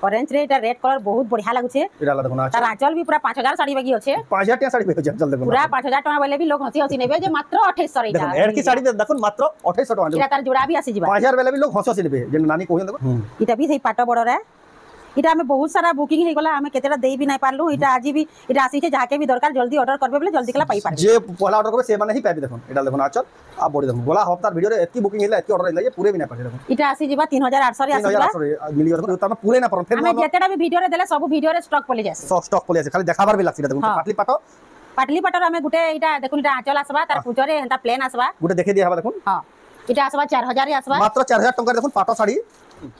Orange रे एटा red colour बहुत बढ़िया लागुछे एटा ला देखो तार आंचल भी पूरा 5000 साड़ी बागी अच्छे 5000 टिया साड़ी बेचो चल देखो पूरा 5000 टका बेले भी लोग हंसी हंसी नेबे जे मात्र 2800 रे देखो एड की साड़ी देखो मात्र 2800 टका एटा तार जोड़ा भी आसी जिबा 5000 बेले भी लोग हंसी हंसी नेबे जे नानी कहन देखो इटा भी थई पाटो बड़ रे इटा हमें बहुत सारा बुकिंग हे गला हमें केतेला देई भी नै पारलु इटा आज भी इटा आसी छे जाके भी दरकार जल्दी ऑर्डर करबे बोले जल्दी कला पाई पारबे जे पहला ऑर्डर करबे से माने ही पाबे देखो एटा देखो आचल आ बड़ी देखो गोला हफ्तार वीडियो रे एतकी बुकिंग हेला एतकी ऑर्डर हेला ये पूरे भी नै पाछे देखो इटा आसी जिबा 3800 रे आसी जिबा मिली देखो तमे पूरे ना पर फिर हमें जेतेडा भी वीडियो रे देले सब वीडियो रे स्टॉक पले जासे सब स्टॉक पले जासे खाली देखाबार भी लागसी देखो पाटली पाटर हमें गुटे इटा देखो इटा आंचल आसबा तार पुचरे हंता प्लेन आसबा गुटे देखे दिया हबा देखो हां इटा आसबा 4000 रे आसबा मात्र 4000 टका देखो पाटो साड़ी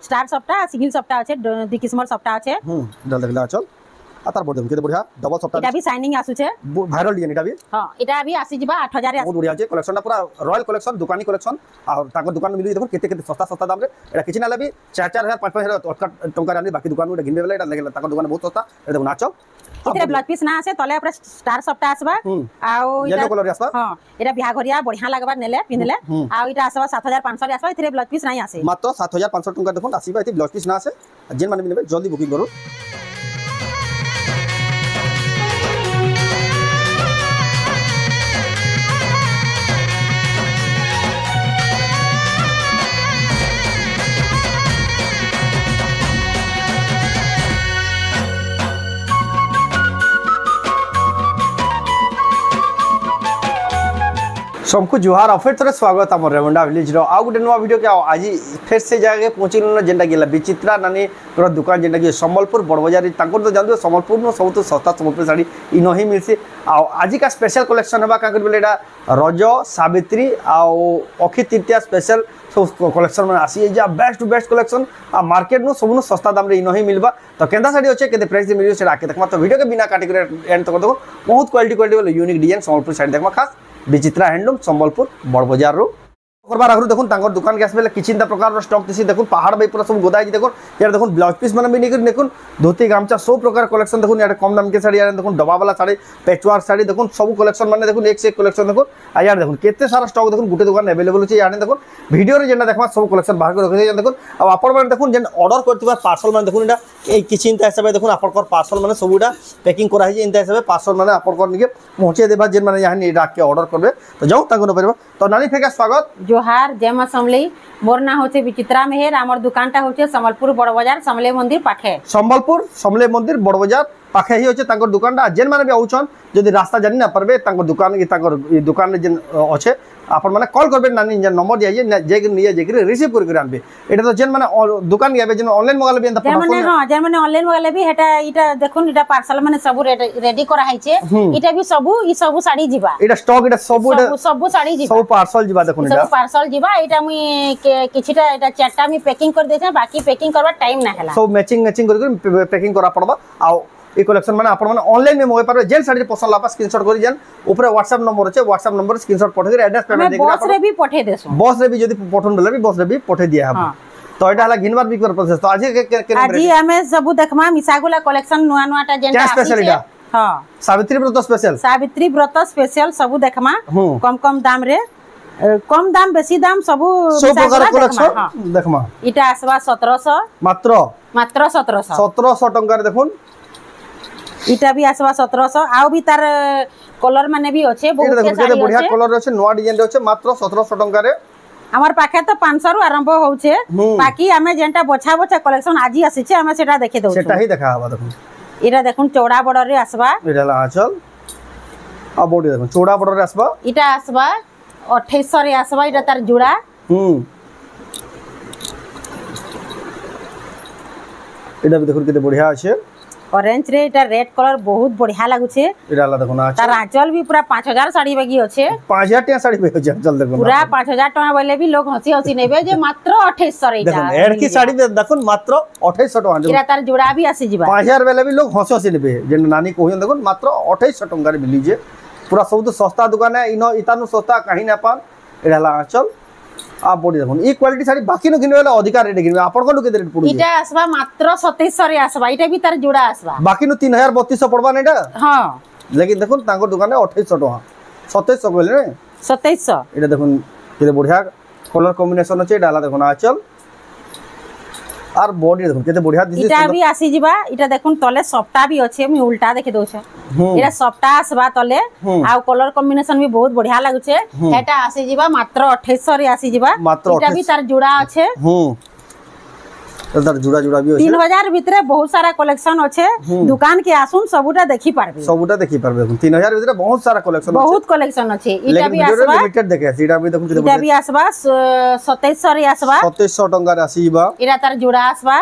स्टार सप्ता सिंगल सप्ता আছে দি কিসমর সপ্তা আছে ডাল দেখলা চল আতার বড় কেতে বড়িয়া ডবল সপ্তা এটা भी শাইনিং আসুছে ভাইরাল ডিজাইন এটা भी हां এটা भी আসি जिबा 8000 রে बहुत बढ़िया আছে कलेक्शनটা পুরা रॉयल कलेक्शन दुकानी कलेक्शन और ताको दुकान मिली देखो केते केते सस्ता सस्ता दाम रे एटा किछि नाला भी 4000 5000 टका रे बाकी दुकान में गिनबे वाला एटा लागला ताको दुकान बहुत सस्ता ए देखो नाचो इतरे ब्लाउज पीस ना आसे तले ऊपर स्टार सप्ता आसबा आउ येलो कलर रे आसबा हां एटा बिहा घरिया बढ़िया लागबा नेले पिनले आउ इटा आसबा 7500 रे आसबा इतरे ब्लाउज पीस नहीं आसे मात्र 7500 टका देखो आसीबा इति ब्लाउज पीस ना आसे जेन माने नेबे जल्दी बुकिंग करू सबको जुहार और फिर थोड़े स्वागत आम रेवंडा विलेज रो आ गोटे नुआ वीडियो के आज फिर से जगह पहुँची जेनटा गेला विचित्रा नानी दुकान जेनटा कि संबलपुर बड़ बाजार तो जानते संबलपुर में सब तो सस्ता संबलपुर साड़ी इन ही मिलसी आज का स्पेशल कलेक्शन है क्या बोले रज सावित्री अक्षय तृतीया स्पेशल सब कलेक्शन मैंने आसी बेस्ट टू बेस्ट कलेक्शन आ मार्केट नु सब सस्ता दाम इन ही मिलवा तो केंदा साड़ी अच्छे के प्राइस मिल से आके देखा तो वीडियो के बिना काटिक एंड तक देखो बहुत क्वालिटी वाले यूनिक डिजाइन संबलपुर साड़ी देखा खास विचित्रा हैंडलूम संबलपुर बड़ बाजार रो करबार आगु देखो तांकर दुकान के आसबे किछिंता प्रकार स्टॉक दिसी देखो पहाड़ बे पूरा सब गोदाई देखो यार देखो ब्लाउज पीस माने भी निकर देखो धोती गामचा सब प्रकार कलेक्शन देखो यार कम दाम के साड़ी यार देखो डबा वाला साड़ी पैचवर्क साड़ी देखो सब कलेक्शन माने देखो एक से एक कलेक्शन देखो आ यार देखो केते सारा स्टॉक देखो गुटे दुकान अवेलेबल छै यार देखो वीडियो रे जेना देखबा सब कलेक्शन बाहर के रखे देखो अब आपण माने देखो जेन ऑर्डर करतिबा पार्सल माने देखो एटा ए किछिंता हिसाब देखो आपण कर पार्सल माने सबुडा पैकिंग करा है इंता हिसाब पार्सल माने आपण कर निके पहुंचे देबा जेन माने यहां एटा के ऑर्डर करबे तो जाओ ताको न परबा तो नानी फेका स्वागत जोहार जय समली मोर ना होचे विचित्रा मेहर हमर दुकानटा होचे संबलपुर बड़ बाजार समले मंदिर पाखे संबलपुर समले मंदिर बड़ बाजार पाखे ही होचे तांकर दुकानटा जेन माने भी आउछन जदि रास्ता जानि ना परबे तांकर दुकान की तांकर दुकान रे जेन अच्छे आपण माने कॉल करबे नानी जेन नंबर दिया जे के निया जे के रिसीव कर आनबे एटा तो जेन माने दुकान गबे जेन ऑनलाइन मंगाले भी एंता जेन माने हां जेन माने ऑनलाइन मंगाले भी हेटा इटा देखुन इटा पार्सल माने सब रेडी करा हैचे इटा भी सब ई सब साड़ी जिबा एटा स्टॉक एटा सब साड़ी जिबा सब पार्सल जिबा देखुन एटा सब पार्सल जिबा एटा मुई किछिटा एटा चारटा मी पैकिंग कर देछे बाकी पैकिंग करबा टाइम ना हैला सब मैचिंग कर पैकिंग करा पड़बा आ ए कलेक्शन माने आपण माने ऑनलाइन में मंगाई पारबे जेन साड़ी पसंद लापा स्क्रीनशॉट करी जेन ऊपर व्हाट्सएप नंबर अछि व्हाट्सएप नंबर स्क्रीनशॉट पठे कर एड्रेस पेमेंट देके बस रे भी पठे देसु बस रे भी जदी पठन बेले भी बस रे भी पठे दिया हम तो एटा हला घिनबार बिकर प्रोसेस तो आज के आज हमें सब देखमा मिसागुला कलेक्शन नुआ नुआटा जेनटा स्पेशल एटा हां सावित्री व्रत स्पेशल सब देखमा कम कम दाम रे कम दाम बेसी दाम सब प्रकार कलेक्शन देखमा इटा आसबा 1700 मात्र 1700 टंका रे देखुन इटा भी आसबा 1700 आउ भी तार कलर माने भी अच्छे बहुत के साड़ी बढ़िया कलर अच्छे नवा डिजाइन रे अच्छे मात्र 1700 टंका रे हमर पाखे तो 500 रु आरंभ होउछे बाकी हमें जेंटा बछा बछा कलेक्शन आजी आसीछे हमें सेटा देखे दउ सेटा ही देखा हबा देखुन इरा देखुन चौड़ा बॉर्डर रे आसबा इरा ला आचल आ बॉडी देखुन चौड़ा बॉर्डर रे आसबा इटा आसबा 2800 रे आसबा इटा तार जुड़ा इटा भी देखुन केते बढ़िया আছে ऑरेंज रे इटा रेड कलर बहुत बढ़िया लागुछे इरा ला देखुन आ तार आंचल भी पूरा 5000 साड़ी बागी अच्छे 5000 टिया साड़ी बेचो चल देखुन पूरा 5000 टका बेले भी लोग हंसी हंसी नेबे जे मात्र 2800 रे देखुन एड की साड़ी देखुन मात्र 2800 टका इरा तार जोड़ा भी आसी जिबा 5000 बेले भी लोग हंसी हंसी नेबे जे नानी कहन देखुन मात्र 2800 टका रे मिली जे पूरा सब तो सस्ता दुकान है इनो इतानु सस्ता कहीं ना पान इरा ला आंचल आ बॉडी देखुन ई क्वालिटी साड़ी बाकी न किनबे वाला अधिकार रेट किनबे आपन को के रेट पड़ू इटा आसबा मात्र 2700 रे आसबा इटा भी तार जोड़ा आसबा बाकी न 3200 पड़बा नेटा हां लेकिन देखुन तांको दुकान में 2800 टका 2700 कहले ने 2700 इटा देखुन केते बढ़िया कलर कॉम्बिनेशन अछि डाला देखुन आचल আর বডি দেখুন কেতে বঢ়িয়া দিছে এটা भी आसी जिबा এটা দেখুন তলে সফটা भी আছে আমি উল্টা দেখে দউছে এটা সফটা আসবা তলে আর কলর কম্বিনেশন भी बहुत बढ़िया लागुছে এটা आसी जिबा मात्र 2800 रे आसी जिबा এটা भी तार जुड़ा আছে তার জুড়া জুড়া भी আছে 3000 ভিতরে বহুত সারা কালেকশন আছে দোকান কে আসুন সবুটা দেখি পারবে সবুটা দেখি পারবে দেখুন 3000 ভিতরে বহুত সারা কালেকশন আছে বহুত কালেকশন আছে এটা भी আসবা লিমিটেড দেখে আছে এটা भी দেখুন এটা भी আসবা 2700 রে আসবা 2700 টাকা রে আসিবা এটা তার জোড়া আসবা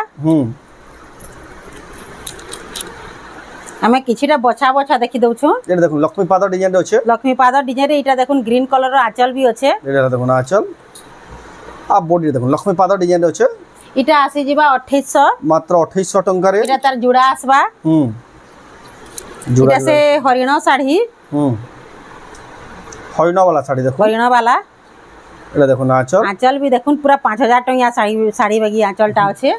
আমি কিছুটা বছা বছা দেখি দউছু এটা দেখুন লক্ষ্মী পাদ ডিজাইন রে আছে লক্ষ্মী পাদ ডিজাইন রে এটা দেখুন গ্রিন কালার র আঁচল भी আছে এটা দেখুন আঁচল আর বডি দেখুন লক্ষ্মী পাদ ডিজাইন রে আছে এটা আসি জিবা 2800 মাত্র 2800 টাকা রে এটা তার জোড়া আসবা জোড়া এটা সে হরিণ শাড়ি হরিণ वाला শাড়ি দেখুন হরিণ वाला এটা দেখুন আঁচল আঁচল भी দেখুন পুরা 5000 টাকা শাড়ি বাগি আঁচলটা আছে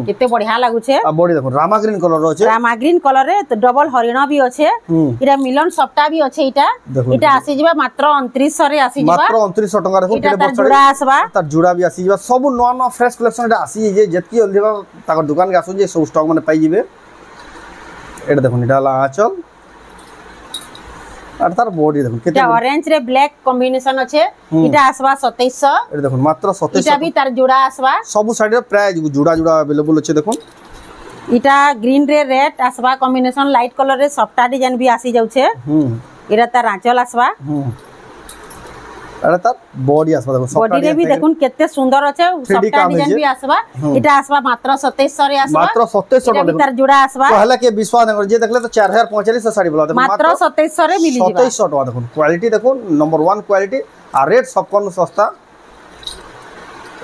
কেতে বঢ়িয়া লাগুছে আর বডি দেখুন রামা গ্রিন কালার আছে রামা গ্রিন কালার রে তো ডবল হরিণ भी আছে এটা মিলন সফটা भी আছে এটা আসি জিবা মাত্র 2900 রে আসি জিবা মাত্র 2900 টাকা দেখুন এটা তার জোড়া আসবা তার জোড়া भी আসি জিবা সব নয়া নয়া ফ্রেশ কালেকশন এটা আসি যে যেতকি জলদি তাকর দোকান কে আসুন যে সব স্টক মানে পাই যাবে এটা দেখুন এটা হলো আঁচল আর তার বডি দেখুন কেতে এটা অরেঞ্জ রে ব্ল্যাক কম্বিনেশন আছে এটা আসবা 2700 এটা দেখুন মাত্র 2700 এটা भी তার জোড়া আসবা সব সাইডে প্রায় জোড়া জোড়া अवेलेबल আছে দেখুন এটা গ্রিন রে রেড আসবা কম্বিনেশন লাইট কালার রে সফটা ডিজাইন भी আসি যাচ্ছে এটা তার আঁচল আসবা আর তার বডি আসবা দেখুন বডি রে भी দেখুন কেতে সুন্দর আছে সফটা ডিজাইন भी আসবা এটা আসবা মাত্র 2700 রে আসবা মাত্র 2700 টাকা তার জোড়া আসবা পহলা के विश्वास न कर जे देखले तो 4045 साड़ी बोला মাত্র 2700 রে মিলি যাবে 2700 টাকা দেখুন কোয়ালিটি দেখুন नंबर 1 কোয়ালিটি আর রেট সব কোন সস্তা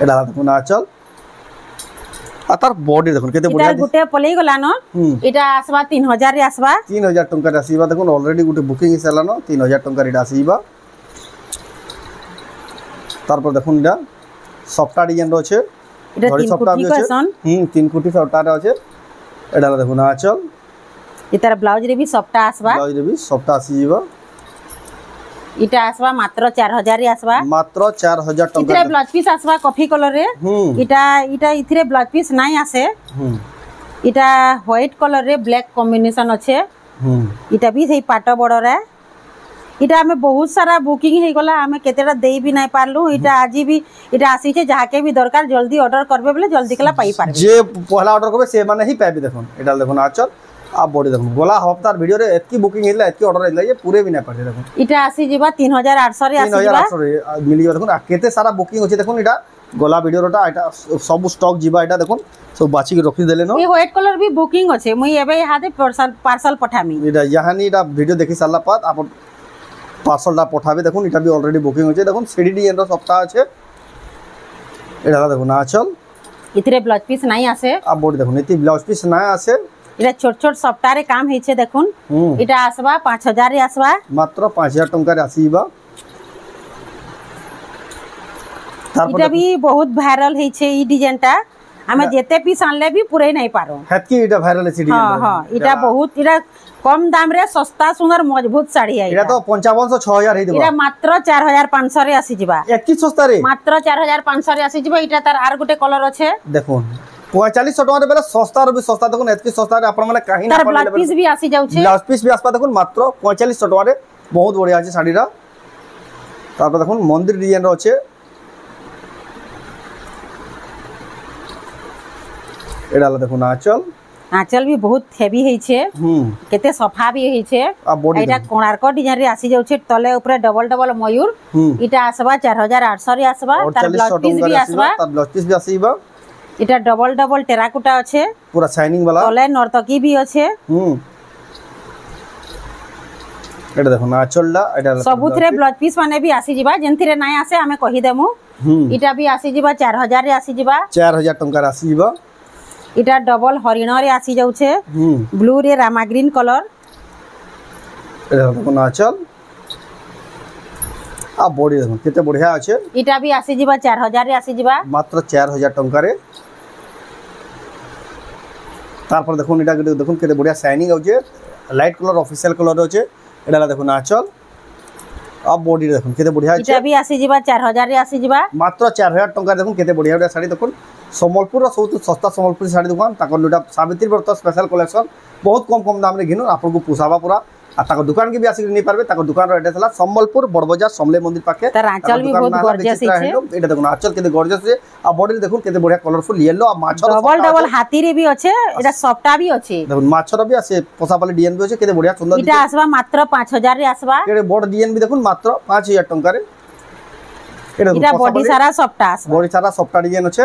এটা দেখুন আঁচল আর তার বডি দেখুন কেতে বড়িয়া এটা গুটে পলেই গলা ন এটা আসবা 3000 রে আসবা 3000 টাকা রে আসিবা দেখুন অলরেডি গুটে বুকিং হিসালানো 3000 টাকা রে আসিবা তারপর দেখুন এটা সফটা ডিজাইন রয়েছে এটা তিন কোটি কসন 3 কোটি সফটা আছে এটা দেখুন আঁচল এটার ব্লাউজ রে भी সফটা আসবা ব্লাউজ রে भी সফটা আসিবা এটা আসবা মাত্র 4000 রে আসবা মাত্র 4000 টাকা ইতরে ব্লাউজ পিস আসবা কফি কালার রে এটা ইতরে ব্লাউজ পিস নাই আসে এটা হোয়াইট কালার রে ব্ল্যাক কম্বিনেশন আছে এটা भी সেই পাট বড় রে এটা আমি বহুত সারা বুকিং হই গলা আমি কেতেটা দেই भी নাই পারলু এটা আজি भी এটা আসিছে যাকে भी দরকার জলদি অর্ডার করবে বলে জলদি কলা পাই পারবে যে পহলা অর্ডার করবে সে মানে হি পাইবে দেখুন এটা দেখুন আঁচল আর বডি দেখুন গলা হপ্তার ভিডিও রে এতকি বুকিং হইলা এতকি অর্ডার হইলা যে পুরে भी নাই পারছে দেখুন এটা আসি জিবা 3800 রে আসি জিবা 3800 রে মিলি যাবে দেখুন কেতে সারা বুকিং হচ্ছে দেখুন এটা গলা ভিডিওটা এটা সব স্টক জিবা এটা দেখুন সব বাছি के रखি দেলে ন এই হোয়াইট কালার भी বুকিং আছে মুই এবে হাতে পার্সেল পঠামি এটা ইয়াহানি এটা ভিডিও দেখি সারলা পাত আপন পার্সেলটা পঠাবে দেখুন এটা भी অলরেডি বুকিং হচ্ছে দেখুন সিডি ডিজাইন এর সবটা আছে এটা দেখুন আঁচল ইতরে ব্লাউজ পিস নাই আসে আর বডি দেখুন এতি ব্লাউজ পিস না আছে এটা ছোট ছোট সফটারে কাম হইছে দেখুন এটা আসবা 5000 রে আসবা মাত্র 5000 টাকা রে আসিবা তারপর এটা भी बहुत ভাইরাল হইছে এই ডিজাইনটা আমি যেতে পিস আনলে भी পুরাই নাই পারো হেতকি এটা ভাইরাল সিডি হ্যাঁ হ্যাঁ এটা বহুত এটা কম দাম রে সস্তা সুন্দর মজবুত শাড়ি আই এটা তো 5500 6000 হই দেবা এটা মাত্র 4500 রে আসি জিবা এতকি সস্তা রে মাত্র 4500 রে আসি জিবা এটা তার আর গুটে কালার আছে দেখুন 4500 টাকা রে বেলা সস্তা রে সস্তা দেখুন এতকি সস্তা রে আপন মানে কাহি না তার ব্লাউজ পিস भी আসি যাচ্ছে ব্লাউজ পিস भी আসবা দেখুন মাত্র 4500 টাকা রে বহুত বড়িয়া আছে শাড়িটা তারপর দেখুন মন্দির ডিজাইন আছে এটা দেখুন আঁচল আঁচল भी बहुत হেভি হইছে কেতে সফা भी হইছে এটা কোণার্ক ডিজাইন রে আসি যাচ্ছে তলে উপরে ডবল ডবল ময়ূর এটা আসবা 4800 রে আসবা তার ব্লাউজ পিস भी আসবা তার ব্লাউজ পিস भी আসিবা এটা ডবল ডবল টেরাকোটা আছে পুরা শাইনিং वाला তলে নর্তকি भी আছে এটা দেখুন আঁচলটা এটা সবুথরে ব্লাউজ পিস মানে भी আসি jiba যেনথিরে নাই আসে আমি কহি দেমু এটা भी আসি jiba 4000 রে আসি jiba 4000 টাকা রে আসি jiba এটা ডবল হরিণ রে আসি যাচ্ছে ব্লু রে রামা গ্রিন কালার এটা দেখুন আঁচল আর বডি দেখুন কেতে বঢ়িয়া আছে এটা भी আসি jiba 4000 রে আসি jiba মাত্র 4000 টাকা রে তারপর দেখুন এটা দেখুন কেতে বঢ়িয়া শাইনিং আছে লাইট কালার অফিশিয়াল কালার আছে এটা দেখুন আঁচল আর বডি দেখুন কেতে বঢ়িয়া আছে এটা भी আসি jiba 4000 রে আসি jiba মাত্র 4000 টাকা দেখুন কেতে বঢ়িয়া শাড়ি দেখুন সম্বলপুর সবুঠ সস্তা সম্বলপুরী শাড়ি দোকান তাকর দুটা সাবিত্রী ব্রত স্পেশাল কলেকশন বহুত কম দাম রে ঘিনুন আপনার পোষাবা পুরা আর তাকর দোকান কি বি আসি নেই পারবে তাকর দোকান এড্রেস হলা সম্বলপুর বড়বাজার সমলেই মন্দির পাখে তার আঁচল বি বহুত গর্জিয়াস আছে এটা দেখুন আঁচল কেতে গর্জিয়াস আছে আর বডি দেখুন কেতে বড়িয়া কালারফুল ইয়েলো আর মাছ ডবল হাতি রে বি আছে এটা সফটা বি আছে দেখুন মাছর বি আছে পোষাপালি ডিজাইন বি আছে কেতে বড়িয়া সুন্দর এটা আসবা মাত্র 5000 রে আসবা কেতে বড় ডিজাইন বি দেখুন মাত্র 5000 টাকা রে এটা বডি সারা সফটা আসবা বডি সারা সফটা ডিজাইন আছে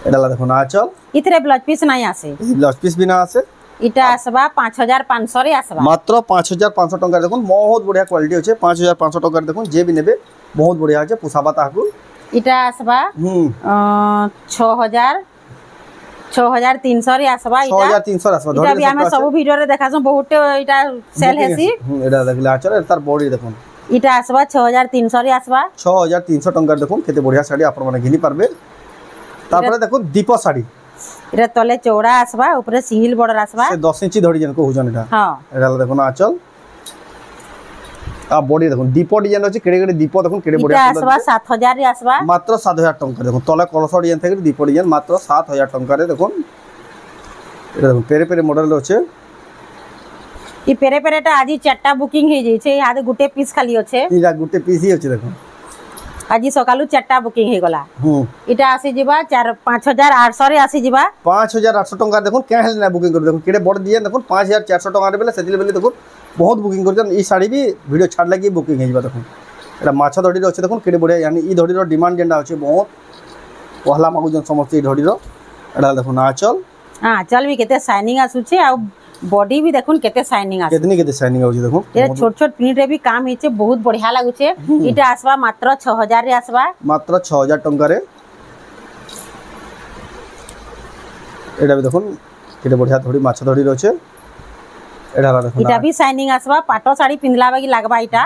এটা দেখুন আঁচল ইতরে ব্লাউজ পিস নাই আছে ব্লাউজ পিস বিনা আছে এটা আসবা 5500 রে আসবা মাত্র 5500 টাকা দেখুন বহুত বড়িয়া কোয়ালিটি আছে 5500 টাকা দেখুন যে বি নেবে বহুত বড়িয়া আছে পোষাবা তাহাকু এটা আসবা 6300 রে আসবা এটা 6300 আসবা এটা বি আমি সব ভিডিও রে দেখাছো বহুত এটা সেল হেসি এটা দেখলে আচল তার বডি দেখুন এটা আসবা 6300 রে আসবা 6300 টাকা দেখুন কেতে বড়িয়া শাড়ি আপনারা মানে ঘিনি পারবে তারপরে দেখুন দীপ শাড়ি এটা তলে চৌড়া আসবা উপরে সিঙ্গেল বর্ডার আসবা সে 10 ইঞ্চি ধরি যেন কহুজন এটা হ্যাঁ এটা দেখুন আচল আর বডি দেখুন দীপ ডিজাইন আছে কেড়ে কেড়ে দীপ দেখুন কেড়ে বড়িয়া এটা আসবা 7000 রে আসবা মাত্র 7000 টাকা দেখুন তলে কলস ডিজাইন থেকে দীপ ডিজাইন মাত্র 7000 টাকা রে দেখুন এটা দেখুন পেরে পেরে মডেল আছে ই পেরে পেরেটা আজি 4টা বুকিং হই যাইছে ইয়াদে গুটে পিস খালি আছে এটা গুটে পিসই আছে দেখুন আজি সকালু 4টা বুকিং হই গলা এটা আসি যিবা 5800 রে আসি যিবা 5800 টাকা দেখুন কে হেল না বুকিং করে দেখুন কেড়ে বড় দিয়ে দেখুন 5400 টাকা রে বেলে সেদিলে বেলে দেখুন বহুত বুকিং করছেন এই শাড়ি বি ভিডিও ছাড় লাগি বুকিং হই যাবা দেখুন এটা মাছ ধড়ির আছে দেখুন কেড়ে বড় यानी ই ধড়ির ডিমান্ড যেটা আছে বহুত পহলা মাগুজন সমস্ত এই ধড়ির এটা দেখুন আঁচল আঁচল বি কেতে শাইনিং আসুছে আর বডি বি দেখুন কেতে শাইনিং আছে কেতে শাইনিং আছে দেখুন এটা ছোট ছোট প্রিন্ট রে বি কাম হইছে বহুত বঢ়িয়া লাগুছে এটা আসবা মাত্র 6000 রে আসবা মাত্র 6000 টাকা রে এটা বি দেখুন কেতে বঢ়িয়া ধড়ি মাছ ধড়ির আছে এটা দেখুন এটা বি শাইনিং আসবা পাটো শাড়ি পিনলা বাকি লাগবা এটা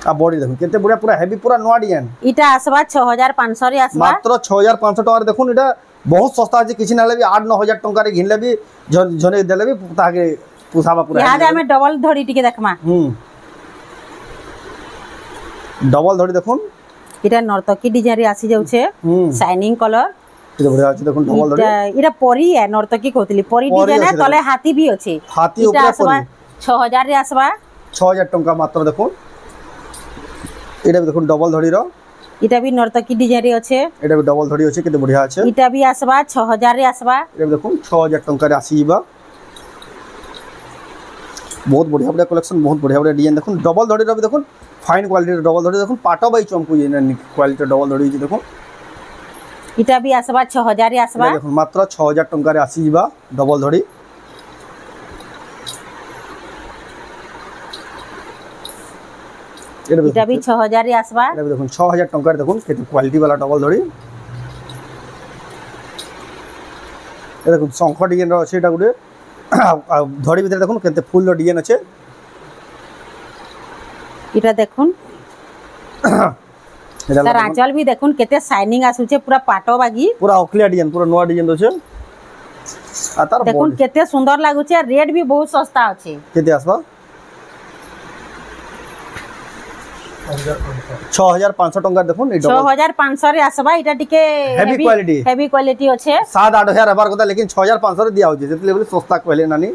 আর বডি দেখুন কেতে বঢ়িয়া পুরা হেভি পুরা নোয়া ডিজাইন এটা আসবা 6500 রে আসবা মাত্র 6500 টাকা দেখুন এটা বহুত সস্তা আছে কিছু না বি 8-9000 টাকা রে ঘিনলে বি জনে দেলে বি তাকে পুষাবা পুরা ইয়াদে আমি ডবল ধড়ি টিকে দেখমা ডবল ধড়ি দেখুন এটা নর্তকী ডিজাইন রে আসি যাচ্ছে শাইনিং কালার এটা বড় আছে দেখুন ডবল ধড়ি এটা পরি এ নর্তকী কইতলি পরি ডিজাইন তলে হাতি বি আছে হাতি উপরে পরি 6000 রে আসবা 6000 টাকা মাত্র দেখুন এটা দেখুন ডবল ধড়ির এটা বি নর্তকী ডিজাইন রে আছে এটা বি ডবল ধড়ি আছে কেতে বঢ়িয়া আছে এটা বি আসবা 6000 রে আসবা এটা দেখুন 6000 টাকা রে আসিবা বহুত বঢ়িয়া বঢ়িয়া কালেকশন বহুত বঢ়িয়া বঢ়িয়া ডিজাইন দেখুন ডবল ধড়ির দেখুন ফাইন কোয়ালিটির ডবল ধড়ি দেখুন পাটো বাই চমকু কোয়ালিটির ডবল ধড়ি দেখুন এটা বি আসবা 6000 রে আসবা দেখুন মাত্র 6000 টাকা রে আসিবা ডবল ধড়ি এটা বি 6000 রে আসবা এটা দেখুন 6000 টাকা দেখুন কেতে কোয়ালিটি वाला ডবল ধড়ি এটা দেখুন শঙ্খ ডিজাইন আছে এটা গুড়ে ধড়ি ভিতরে দেখুন কেতে ফুল ডিজাইন আছে এটা দেখুন তার আঁচল বি দেখুন কেতে শাইনিং আসুছে পুরা পাটো বাগি পুরা অক্লিয়া ডিজাইন পুরা নোয়া ডিজাইন আছে আর তার দেখুন কেতে সুন্দর লাগুছে আর রেট বি বহুত সস্তা আছে কেতে আসবা 6500 টাকা দেখুন এই ডবল 6500 রে আসবা এটা টিকে হেভি কোয়ালিটি আছে 7-8000 হবার কথা लेकिन 6500 রে দিয়া হচ্ছে যেতে বলে সস্তা কইলে নানি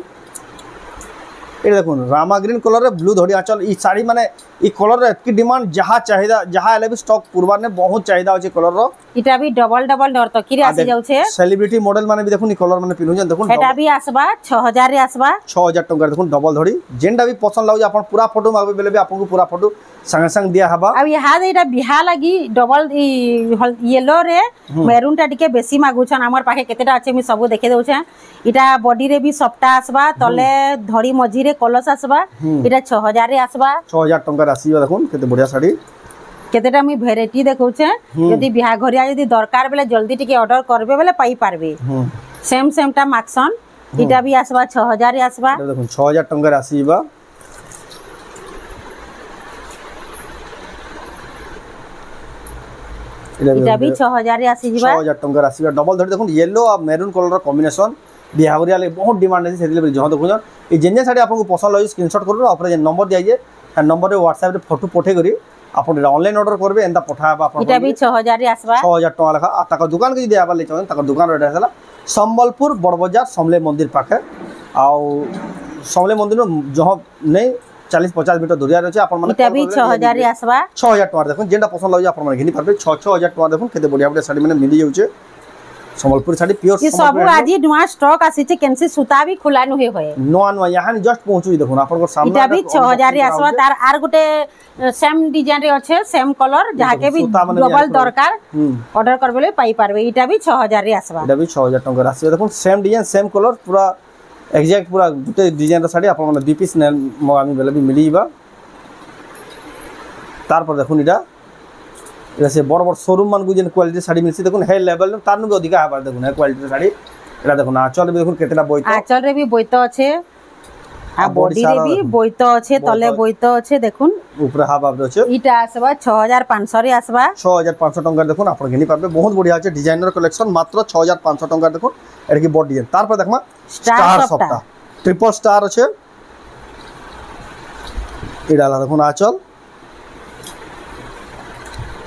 এটা দেখুন রামা গ্রিন কলরে ব্লু ধড়ি আঁচল এই শাড়ি মানে এই কলর কি ডিমান্ড যাহা চাহিদা যাহা এলে স্টক পূর্বার নে বহুত চাহিদা আছে কলর এটা বি ডবল নর্তকী রে আসি যাচ্ছে সেলিব্রিটি মডেল মানে বি দেখুন এই কলর মানে পিনুছেন দেখুন এটা বি আসবা 6000 রে আসবা 6000 টাকা দেখুন ডবল ধড়ি যেনটা বি পছন্দ লাগুছে আপন পুরা ফটো মাগবে বেলে বি আপনকু পুরা ফটো संगे संग दिया हबा अब यहाँ एटा बिहा लगी डबल येलो रे मेरून टा टिके बेसी मागुछन हमर पाखे केतेटा আছে मी सब देखे देउछे इटा बॉडी रे भी सफ्टा आसबा तले धड़ी मझी रे कलस आसबा इटा 6000 रे आसबा 6000 टंका आसीबा देखुन केते बढ़िया साड़ी केतेटा मी वैरायटी देखौछे यदि बिहा घरिया यदि दरकार बेले जल्दी टिके ऑर्डर करबे बेले पाई पारबे सेम टा माक्सन इटा भी आसबा 6000 रे आसबा देखुन 6000 टंका आसीबा এটা भी 6000 রে আসি jiba 6000 টাকা আসিবা ডবল ধরি দেখুন येलो और মেরুন কলর কম্বিনেশন বিহাগরিয়া লে বহুত ডিমান্ড আছে সেদিলে জহ দেখুন এই যেন শাড়ি আপনাকে পছন্দ লাগে স্ক্রিনশট করুন আপনার যে নম্বর দিয়াইয়ে আর নম্বরে WhatsApp রে ফটো পঠে করি আপন এটা অনলাইন অর্ডর করবে এন্তা পঠাবা আপন এটা বি 6000 রে আসবা 6000 টাকা লেখা আর তাকে দোকান কে যদি আবার লে চান তাকে দোকান রেট হেলা সম্বলপুর বড়বাজার সমলে মন্দির পাখে আও সমলে মন্দির জহ নেই 40-50 মিটার দূরিয়া রয়েছে আপন মানে এটা বি 6000 রে আসবা 6000 টাকা দেখুন যেটা পছন্দ লাগে আপন মানে ঘিনি পারবে 6000 টাকা দেখুন কেতে বড়িয়া বড়িয়া শাড়ি মানে মিলি যাচ্ছে সম্বলপুর শাড়ি পিওর ये सब आज नुआ स्टॉक आसीचे केनसे सुता भी खुला नुहे होए नोआ नोआ यहाँ जस्ट पहुंचुई देखुन आपन को सामने इटा भी 6000 रे आसवा तार आर गुटे सेम डिजाइन रे अच्छे सेम कलर जहा के भी डबल दरकार ऑर्डर करबले पाई पारबे इटा भी 6000 रे आसवा इटा भी 6000 टका आसबे देखुन सेम डिजाइन सेम कलर पूरा एग्जैक्ट पूरा गुटे डिजाइन रा साड़ी आपन माने 2 पीस ने मगामी बेले भी मिलीबा तार पर देखुन इटा जैसे बड़ बड़ शोरूम मान को जेन क्वालिटी साड़ी मिलसी देखुन हे लेवल तार नु अधिक आबार देखुन हे क्वालिटी साड़ी एटा देखुन आंचल भी देखुन केतेला बोइतो आंचल रे भी बोइतो আছে आ बॉडी रे भी बोइतो আছে तले बोइतो আছে দেখুন ऊपर हाफ हाफ আছে इटा आसबा 6500 रे आसबा 6500 टका देखुन आपन घेनी पाबे बहुत बढ़िया আছে डिजाइनर कलेक्शन मात्र 6500 टका देखुन एटा की बॉडी डिजाइन तार पर देखमा स्टार सफ्टा ट्रिपल स्टार আছে এডালা দেখুন আঁচল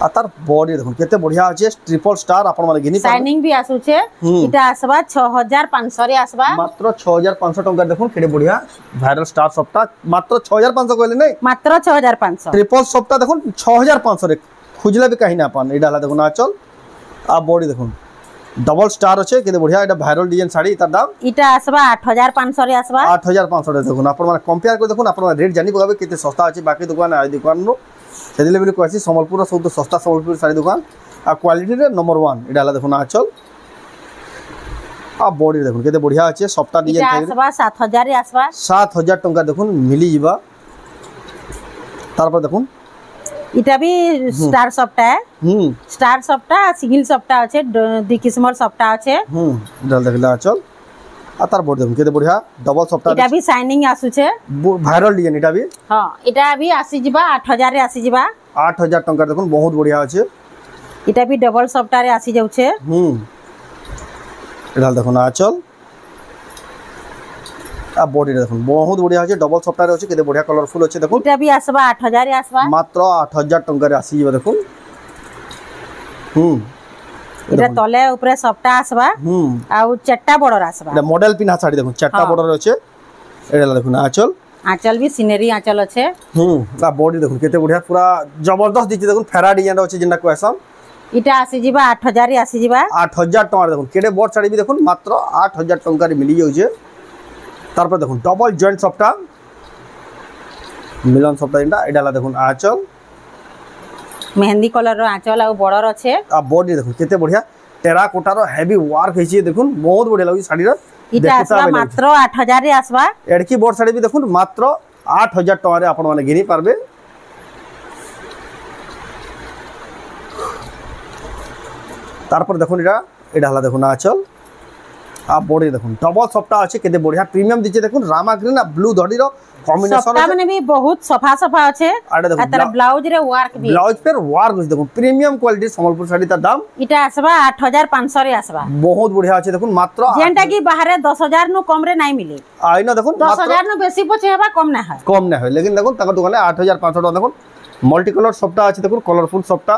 आ तार बॉडी देखुन केते बढ़िया আছে ट्रिपल स्टार आपन माने घिनी शाइनिंग भी आसुचे इटा आसबा 6500 रे आसबा मात्र 6500 टका देखुन केते बढ़िया वायरल स्टार सफ्टा मात्र 6500 कहले नै मात्र 6500 ट्रिपल सफ्टा देखुन 6500 रे खुजला भी कहीं ना पान एडाला देखुन आचल आ बॉडी देखुन डबल स्टार আছে केते बढ़िया एटा वायरल डिजाइन साड़ी तार दाम इटा आसबा 8500 रे आसबा 8500 रे देखुन आपन माने कंपेयर कर देखुन आपन रेट जानि पगाबे केते सस्ता अछि बाकी दुकान आ दुकान रो सेदिले बिल कहछि संबलपुर सब सस्ता संबलपुर साड़ी दुकान आ क्वालिटी रे नंबर 1 एडाला देखुन आचल आ बॉडी देखुन केते बढ़िया अछि सफ्टा डिजाइन इटा आसबा 7000 रे आसबा 7000 टका देखुन मिली जिबा तार पर देखुन इटा भी स्टार सफ्टा है स्टार सफ्टा सिंगल सफ्टा আছে দুই কিসমর সফটা আছে ডাল দেখলা চল আর তার বড় দেখুন কেতে বড়িয়া ডবল সফটা এটা भी শাইনিং আসুছে ভাইরাল ডিজাইন এটা भी हां এটা भी আসি जिबा 8000 রে আসি जिबा 8000 টাকা দেখুন বহুত বড়িয়া আছে এটা भी ডবল সফটা রে আসি যাচ্ছে ডাল দেখুন আচল आ बॉडी देखुन बहुत बढ़िया আছে डबल सफ्टा रे আছে কেতে बढ़िया कलरफुल আছে দেখুন এটা भी আসবা 8000 রে আসবা মাত্র 8000 টাকা রে আসি যাবে দেখুন এটা তলে উপরে সফটা আসবা আর চারটা বড়র আসবা এটা মডেল পিনা শাড়ি দেখুন চারটা বড়র আছে এটা দেখুন আঁচল আঁচল भी সিনারি আঁচল আছে आ बॉडी দেখুন কেতে बढ़िया पूरा जबरदस्त দিছে দেখুন ফেরা ডিজাইন আছে যেটা কয়সাম এটা আসি जिबा 8000 রে আসি जिबा 8000 টাকা দেখুন কেতে বড় শাড়ি भी দেখুন মাত্র 8000 টাকা রে মিলি যাচ্ছে তারপর দেখুন ডবল জয়েন্ট সফটা মিলন সফটা এটা দেখুন আঁচল मेहंदी कलर रो आंचल आ बड़र আছে आ बॉडी देखुन केते बढ़िया टेराकोटा रो हेवी वर्क हेछि देखुन बहुत बढ़िया लागै साड़ी रो इटा आसबा मात्र 8000 रे आसबा एडकी बोर्ड साड़ी भी देखुन मात्र 8000 टका रे आपण माने घिनी पारबे तारपर देखुन एटा हला देखुन आचल आ बॉडी देखुन डबल सफ्टा আছে केते बढ़िया प्रीमियम दिचे देखुन रामा ग्रीन आ ब्लू धड़ी रो कॉम्बिनेशन सफ्टा माने भी बहुत सफा सफा আছে আর তার ব্লাউজ রে ওয়ার্ক भी ब्लाउज पर वर्क देखुन प्रीमियम क्वालिटी संबलपुर साड़ी तार दाम इटा आसबा 8500 रे आसबा बहुत बढ़िया আছে দেখুন মাত্র जेंटा की बाहर 10000 नु कम रे নাই मिले आइना देखुन 10000 नु बेसी पछे हेबा कम ना है कम ना है लेकिन देखुन ताका दुकाने 8500 টাকা দেখুন मल्टी कलर सफ्टा আছে দেখুন कलरफुल सफ्टा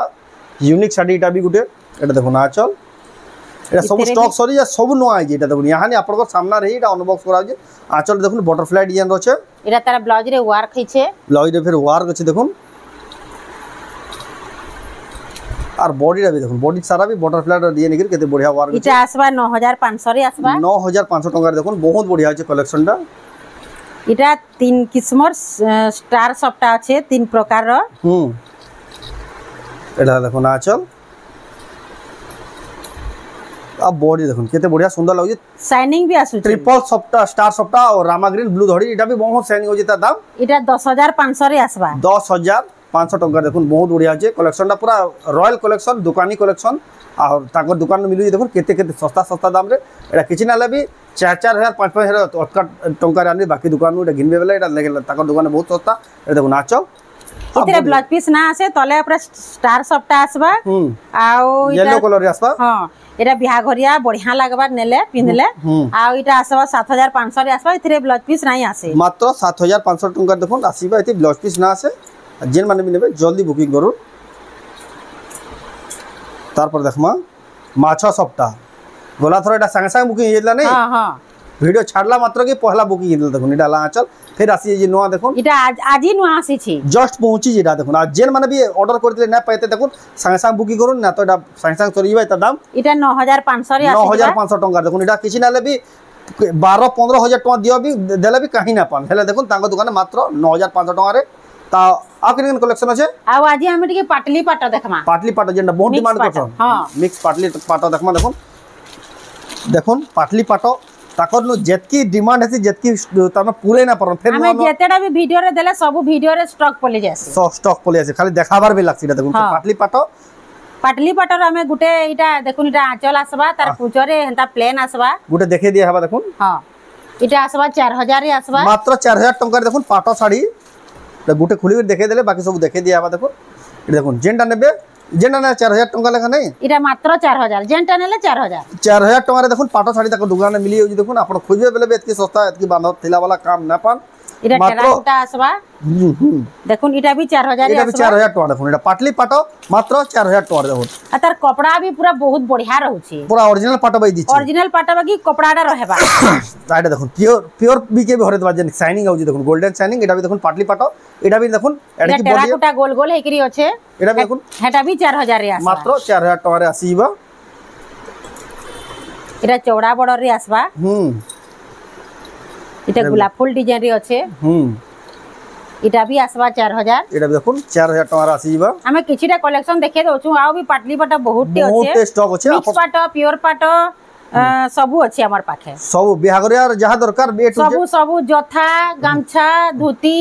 यूनिक साड़ी এটা भी गुटे এটা দেখুন আচল এটা সব স্টক সরি যা সব নো আই যেটা দেখুন ইয়াহানি আপনাদের সামনে রে এটা আনবক্স করা আছে আচল দেখুন বাটারফ্লাই ডিজাইন রয়েছে এটা তার ব্লাউজ রে ওয়ার্ক হইছে ব্লাউজ রে ফের ওয়ার্ক আছে দেখুন আর বডিটা भी দেখুন বডি সারা भी বাটারফ্লাই ডিজাইন করে কেতে বড়িয়া ওয়ার্ক আছে এটা আসবা 9500 রে আসবা 9500 টাকা দেখুন বহুত বড়িয়া আছে কালেকশনটা এটা তিন কিসমর স্টার সফটা আছে তিন প্রকার র এটা দেখুন আচল अब बॉडी देखुन केते बढ़िया सुंदर लागै शाइनिंग भी आसु ट्रिपल सफ्टा स्टार सफ्टा और रामा ग्रीन ब्लू धड़ी एटा भी बहुत शाइनिंग हो जेता दाम एटा 10500 रे आसबा 10500 टका देखुन बहुत बढ़िया আছে कलेक्शनटा पूरा रॉयल कलेक्शन दुकानी कलेक्शन और ताकर दुकान में मिलु देखुन केते केते सस्ता सस्ता दाम रे एटा किछि ना लेबी 4000 5000 टका रे आनी बाकी दुकान में घिनबे बेला एटा लेके ताकर दुकान बहुत सस्ता ए देखुन आचल इतरे ब्लाउज पीस ना आसे तले ऊपर स्टार सफ्टा आसबा आउ येलो कलर रे आसबा हां एटा बिहा घरिया बढ़िया लागबा नेले पिनले आ इटा आसबा 7500 रे आसबा इतरे ब्लाउज पीस नाही आसे मात्र 7500 टका देखुन आसीबा एते ब्लाउज पीस ना आसे जेन माने भी नेबे जल्दी बुकिंग करू तारपर देखमा माछ सबटा गोला थोड़ा एटा संगे संगे बुकिंग हेला नहीं हां हां वीडियो छाड़ला मात्र के पहला बुकिंग हेला देखुन एटा ला आंचल फिर आसी जे नोआ देखुन इटा आज ही नुआ आसी छी जस्ट पहुंची जेटा देखुन आ जेन माने भी ऑर्डर करते ना पाइते देखुन संगे संगे बुकिंग करू ना तो एटा संगे संगे चली जाय त दाम इटा 9500 रे आसी 9500 टंका देखुन एटा किछि नाले भी 12-15,000 टका दियो भी देले भी कहीं ना पान हेले देखुन तांको दुकान मात्र 9500 टका रे ता आ किन कलेक्शन अछि आ आज हम टिके पाटली पाट देखमा पाटली पाट जेंडा बहुत Mix डिमांड पाट, करछन हाँ। मिक्स पाटली पाट देखमा देखुन देखुन पाटली पाट ताकर नो जेतकी डिमांड है जेतकी तमे पूरे ना परन फिर हमें जेतेडा भी वीडियो रे देले सब वीडियो रे स्टॉक पले जासी सब स्टॉक पले आसे खाली देखाबार भी लागसी देखुन हाँ। पाटली पाट पाटली पाटर हमें गुटे इटा देखुन इटा आंचल आसबा तार पुचरे हेंता प्लेन आसबा गुटे देखे दिया हबा देखुन हां इटा आसबा 4000 रे आसबा मात्र 4000 टंका रे देखुन पाट साड़ी गुटे खुली देखे देले बाकी सब देखे दिया हबा देखुन इटा देखुन जेंटा नेबे जेंटा ना 4000 टंका लेखा नहीं इटा मात्र 4000 जेंटा नेले 4000 4000 टंका रे देखुन पाट साड़ी तक दुकान में मिली होजी देखुन आपण खोजबे बेले एतकी सस्ता एतकी बांधत थिला वाला काम ना पान इटा टेराकोटा आसबा देखुन इटा भी 4000 रे এটা आसबा 4000 টাকা দেখুন এটা পাটলি পাটো মাত্র 4000 টাকা দেখুন आ तार कपड़ा भी पूरा बहुत बढ़िया रहउची পুরা অরিজিনাল পাটো বাই দিছি ओरिजिनल पाटा बाकी कपड़ाटा रहेबा এটা দেখুন পিওর পিওর বিকে ভরে দেবা যে শাইনিং আউজি দেখুন গোল্ডেন শাইনিং এটা भी দেখুন পাটলি পাটো এটা भी দেখুন এটা इटा কি বডি टेराकोटा गोल गोल हेकरी আছে এটা দেখুন हेटा भी 4000 रे आसबा মাত্র 4000 টাকা রে আসিবা इटा चौड़ा बॉर्डर रे आसबा इटा गुलाब फूल डिजाइन रे আছে इटा भी आसबा 4000 এটা দেখুন 4000 টাকা রে আসিবা हमें किछिटा कलेक्शन देखे दउछु आउ भी पाटली पाटा बहुत टे বহুত আছে স্টক আছে मिक्स पाट प्योर पाट सबु अछि हमर पाखे সব বিহাগরে আর যাহা দরকার বে টু सबु सबु जथा गामछा धोती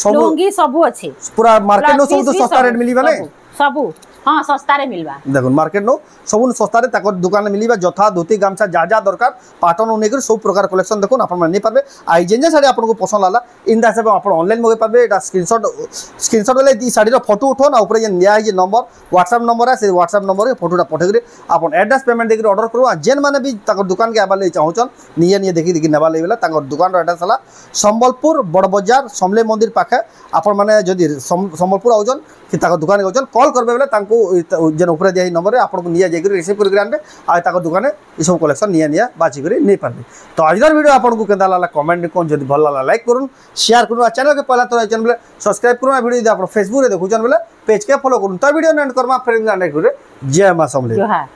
सबु- लुंगी सबु अछि পুরা মার্কেট নো Plus সব তো piece भी সস্তা রেট सबु, মিলিবা নাই सबु, सबु हां सस्ता रे मिलबा देखो मार्केट नो सब सस्ता रे ताकर दुकान में मिलीबा जथा धोती गामछा जा जा दरकार पाटन नेकर सब प्रकार कलेक्शन देखो आपण माने पारबे आई जेन साड़ी आपन को पसंद आला इन दा सब आपण ऑनलाइन मगे पारबे एटा स्क्रीनशॉट वाले दी साड़ी रो फोटो उठो ना ऊपर जे निया है जे नंबर व्हाट्सएप नंबर है से व्हाट्सएप नंबर रे फोटोटा पठेकरी आपण एड्रेस पेमेंट देकर ऑर्डर करू जेन माने भी ताकर दुकान के आबाले चाहउचन निया निया देखि देखि नेबा लेबेला ताकर दुकान रो एड्रेस हला संबलपुर बड़ बाजार समले मंदिर पाखे आपण माने जदी संबलपुर आउजन कि ताकर दुकान आउजन कॉल करबे बेले तांको जेन ऊपर दिया नंबर रे आपन को निया जाकर रिसीव करके आनबे आ ताको दुकाने ई सब कलेक्शन निया निया बाची करे नै पारबे तो आजर वीडियो आपन को केदा लाला कमेंट कोन जदी भल लाला लाइक करूँ शेयर करूँ आ चैनल के पहला तो चैनल बेले सब्सक्राइब करूँ आ वीडियो आप फेसबुक रे देखुचन बेले पेज के फॉलो करूँ तो वीडियो एंड करमा फिर नेक्स्ट वीडियो जय मां समले जोहार